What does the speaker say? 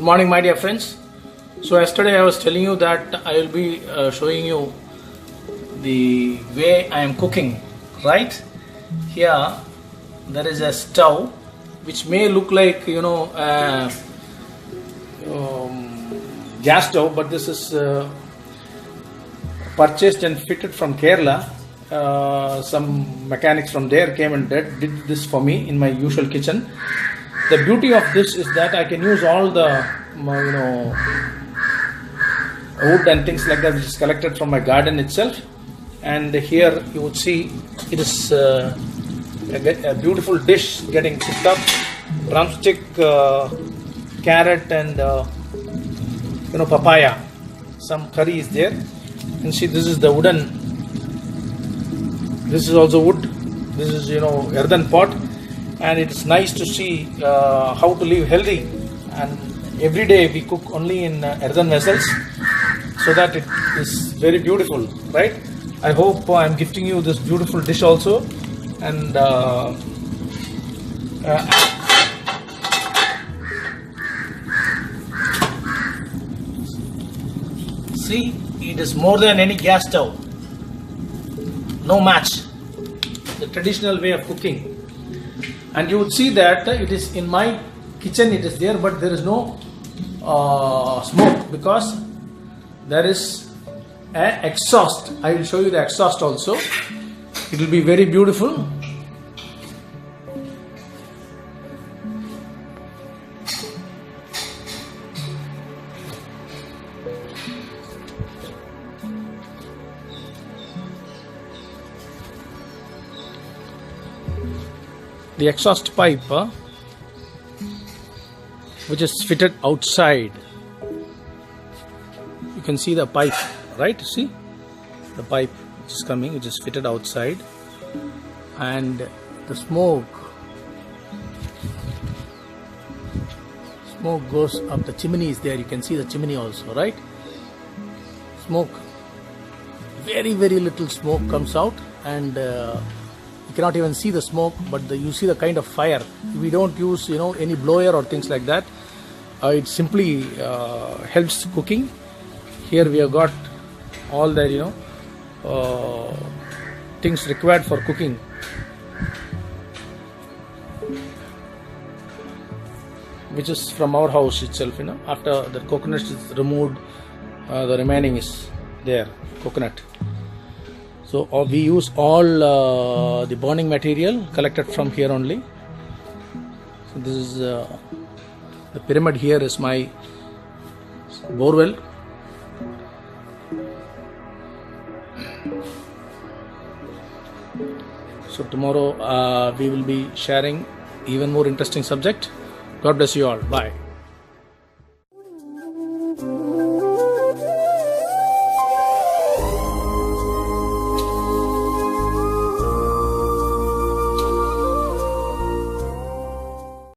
morning, my dear friends. So yesterday I was telling you that I will be showing you the way I am cooking. Right here there is a stove which may look like gas stove, but this is purchased and fitted from Kerala. Some mechanics from there came and did this for me in my usual kitchen. The beauty of this is that I can use all the wood and things like that which is collected from my garden itself. And here you would see it is a beautiful dish getting cooked up. Drumstick, carrot and papaya. Some curry is there. And see, this is the wooden. This is also wood. This is earthen pot. And it's nice to see how to live healthy, and every day we cook only in earthen vessels, so that it is very beautiful, right? I hope I'm gifting you this beautiful dish also. And see, it is more than any gas stove, no match, the traditional way of cooking. And you would see that it is in my kitchen, it is there, but there is no smoke because there is an exhaust. I will show you the exhaust also. It will be very beautiful. The exhaust pipe which is fitted outside. You can see the pipe, right? See the pipe which is coming, which is fitted outside, and the smoke goes up. The chimney is there. You can see the chimney also, right? Smoke, very little smoke comes out, and you cannot even see the smoke, but you see the kind of fire. We don't use any blower or things like that. It simply helps cooking. Here we have got all the things required for cooking. Which is from our house itself. After the coconut is removed, the remaining is there, coconut. So we use all the burning material collected from here only. So this is the pyramid. Here is my borewell. So tomorrow we will be sharing even more interesting subject. God bless you all. Bye.